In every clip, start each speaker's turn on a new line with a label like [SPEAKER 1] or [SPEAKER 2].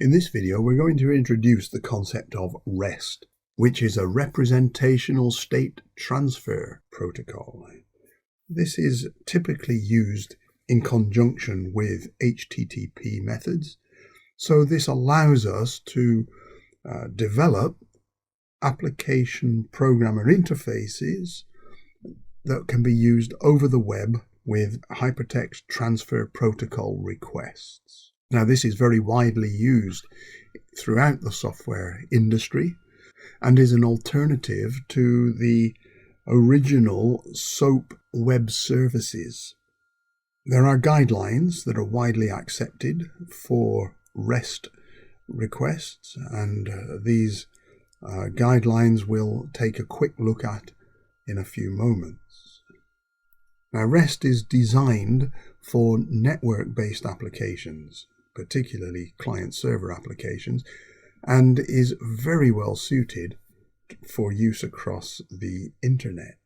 [SPEAKER 1] In this video, we're going to introduce the concept of REST, which is a representational state transfer protocol. This is typically used in conjunction with HTTP methods. So this allows us to develop application programmer interfaces that can be used over the web with hypertext transfer protocol requests. Now, this is very widely used throughout the software industry and is an alternative to the original SOAP web services. There are guidelines that are widely accepted for REST requests, and these guidelines we'll take a quick look at in a few moments. Now, REST is designed for network-based applications, particularly client-server applications, and is very well suited for use across the internet.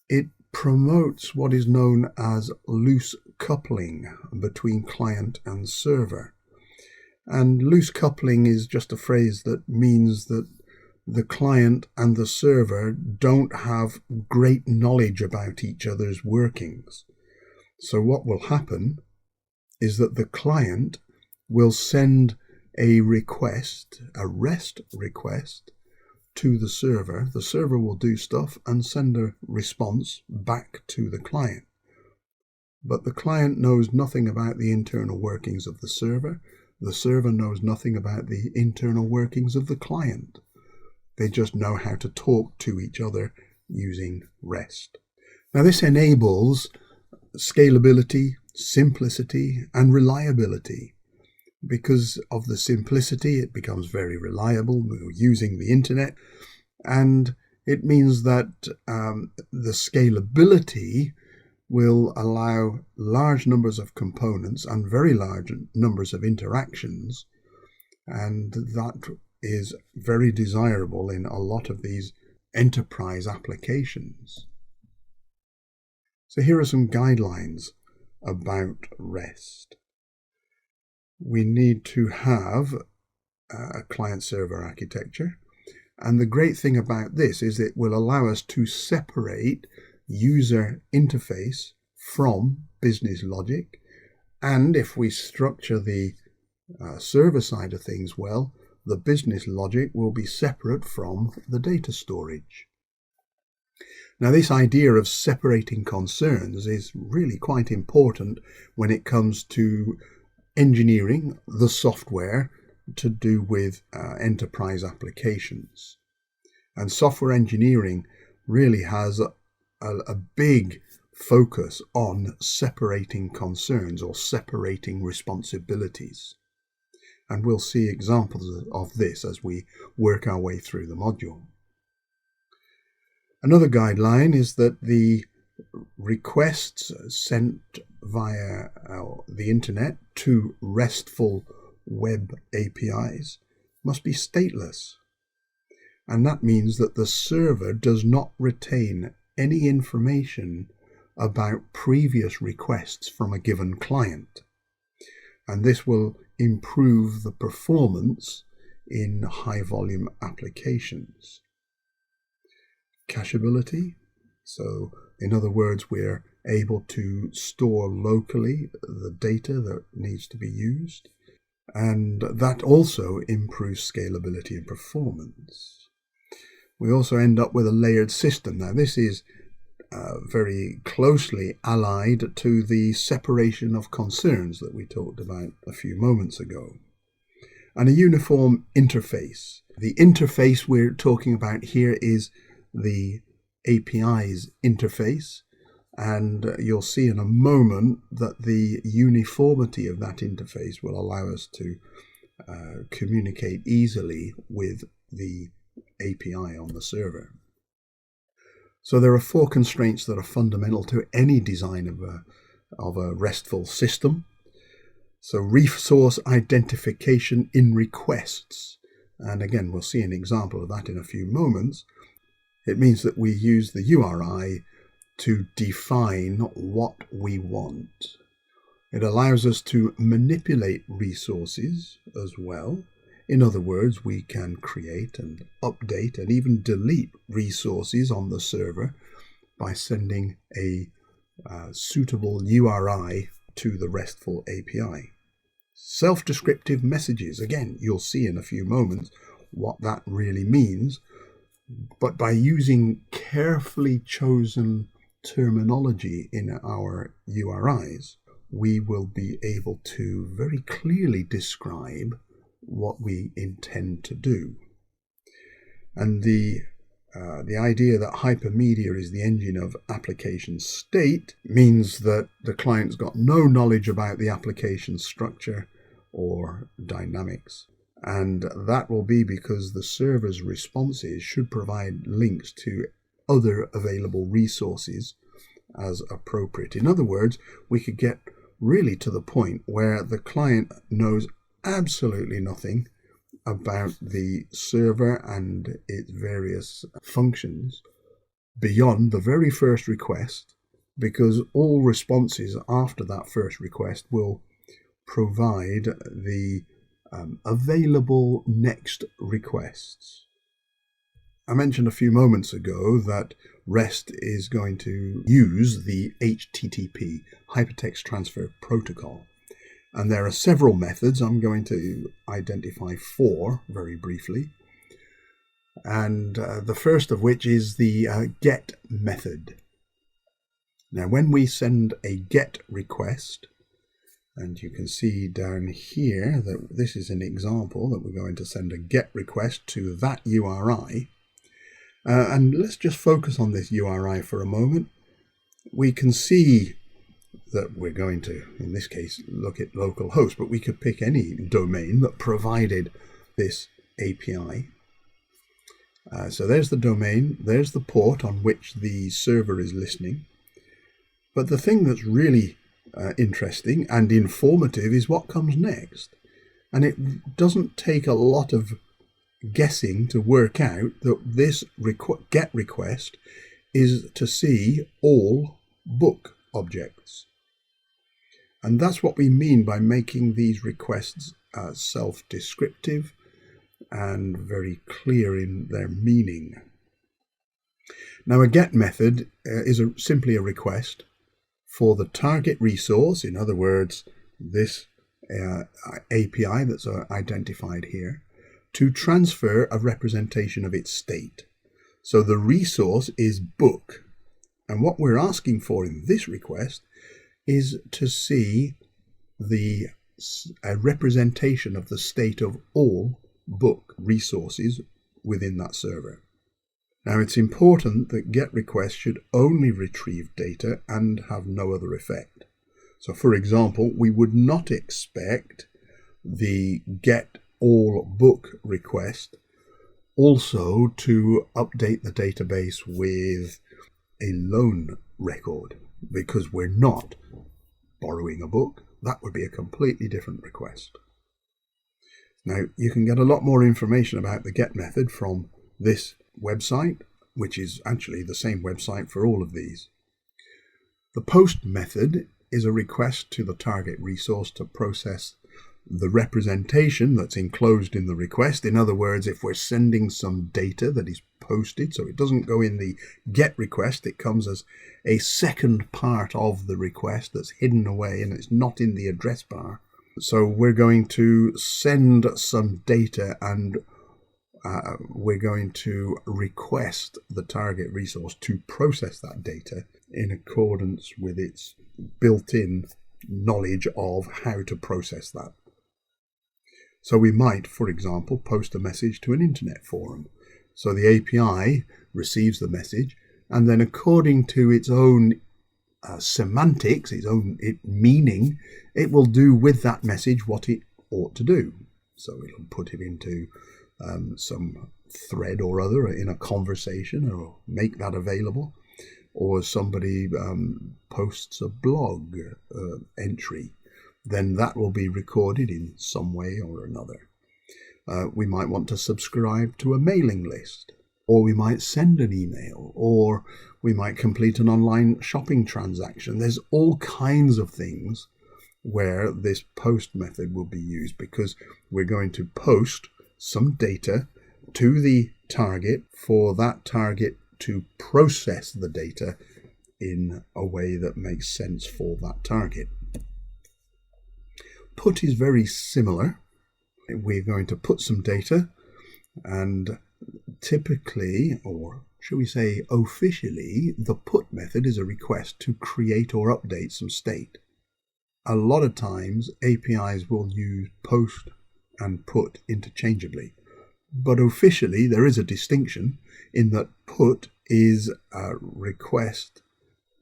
[SPEAKER 1] It promotes what is known as loose coupling between client and server. And loose coupling is just a phrase that means that the client and the server don't have great knowledge about each other's workings. So what will happen is that the client will send a request, a REST request, to the server. The server will do stuff and send a response back to the client. But the client knows nothing about the internal workings of the server. The server knows nothing about the internal workings of the client. They just know how to talk to each other using REST. Now, this enables scalability, simplicity, and reliability. Because of the simplicity, it becomes very reliable. We're using the internet, and it means that the scalability will allow large numbers of components and very large numbers of interactions, and that is very desirable in a lot of these enterprise applications. So here are some guidelines about REST. We need to have a client-server architecture, and the great thing about this is it will allow us to separate user interface from business logic, and if we structure the server side of things well, the business logic will be separate from the data storage. Now, this idea of separating concerns is really quite important when it comes to engineering the software to do with enterprise applications. And software engineering really has a big focus on separating concerns or separating responsibilities. And we'll see examples of this as we work our way through the module. Another guideline is that the requests sent via the internet to RESTful web APIs must be stateless. And that means that the server does not retain any information about previous requests from a given client. And this will improve the performance in high volume applications. Cacheability. So in other words, we're able to store locally the data that needs to be used. And that also improves scalability and performance. We also end up with a layered system. Now, this is very closely allied to the separation of concerns that we talked about a few moments ago. And a uniform interface. The interface we're talking about here is the API's interface, and you'll see in a moment that the uniformity of that interface will allow us to communicate easily with the API on the server. So there are 4 constraints that are fundamental to any design of a RESTful system. So resource identification in requests, and again we'll see an example of that in a few moments. It means that we use the URI to define what we want. It allows us to manipulate resources as well. In other words, we can create and update and even delete resources on the server by sending a suitable URI to the RESTful API. Self-descriptive messages, again, you'll see in a few moments what that really means, but by using carefully chosen terminology in our URIs, we will be able to very clearly describe what we intend to do. And the idea that hypermedia is the engine of application state means that the client's got no knowledge about the application structure or dynamics. And that will be because the server's responses should provide links to other available resources as appropriate. In other words, we could get really to the point where the client knows absolutely nothing about the server and its various functions beyond the very first request, because all responses after that first request will provide the available next requests. I mentioned a few moments ago that REST is going to use the HTTP, Hypertext Transfer Protocol. And there are several methods. I'm going to identify 4 very briefly. And the first of which is the GET method. Now, when we send a GET request, and you can see down here that this is an example that we're going to send a GET request to that URI. And let's just focus on this URI for a moment. We can see that we're going to, in this case, look at localhost, but we could pick any domain that provided this API. So there's the domain, there's the port on which the server is listening. But the thing that's really interesting and informative is what comes next. And it doesn't take a lot of guessing to work out that this GET request is to see all book objects. And that's what we mean by making these requests self-descriptive and very clear in their meaning. Now, a GET method is simply a request for the target resource, in other words, this API that's identified here, to transfer a representation of its state. So the resource is book. And what we're asking for in this request is to see a representation of the state of all book resources within that server. Now, it's important that GET requests should only retrieve data and have no other effect. So, for example, we would not expect the GET all book request also to update the database with a loan record, because we're not borrowing a book. That would be a completely different request. Now, you can get a lot more information about the GET method from this website, which is actually the same website for all of these. The POST method is a request to the target resource to process the representation that's enclosed in the request. In other words, if we're sending some data that is posted, so it doesn't go in the GET request, it comes as a second part of the request that's hidden away and it's not in the address bar. So we're going to send some data and we're going to request the target resource to process that data in accordance with its built-in knowledge of how to process that. So we might, for example, post a message to an internet forum. So the API receives the message, and then according to its own semantics, its own meaning, it will do with that message what it ought to do. So it'll put it into some thread or other in a conversation, or make that available, or somebody posts a blog entry, then that will be recorded in some way or another. We might want to subscribe to a mailing list, or we might send an email, or we might complete an online shopping transaction. There's all kinds of things where this post method will be used, because we're going to post some data to the target for that target to process the data in a way that makes sense for that target. Put is very similar. We're going to put some data, and typically, or should we say officially, the put method is a request to create or update some state. A lot of times APIs will use post and put interchangeably, but officially there is a distinction in that put is a request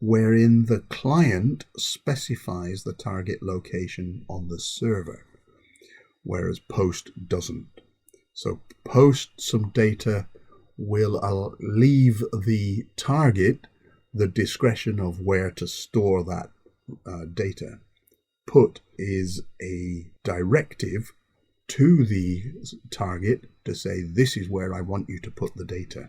[SPEAKER 1] wherein the client specifies the target location on the server, whereas post doesn't. So post some data will leave the target the discretion of where to store that data. Put is a directive to the target to say, this is where I want you to put the data.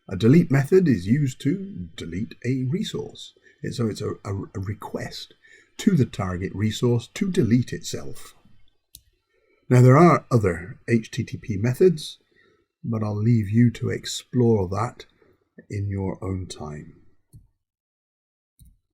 [SPEAKER 1] A delete method is used to delete a resource. So it's a request to the target resource to delete itself. Now there are other HTTP methods, but I'll leave you to explore that in your own time.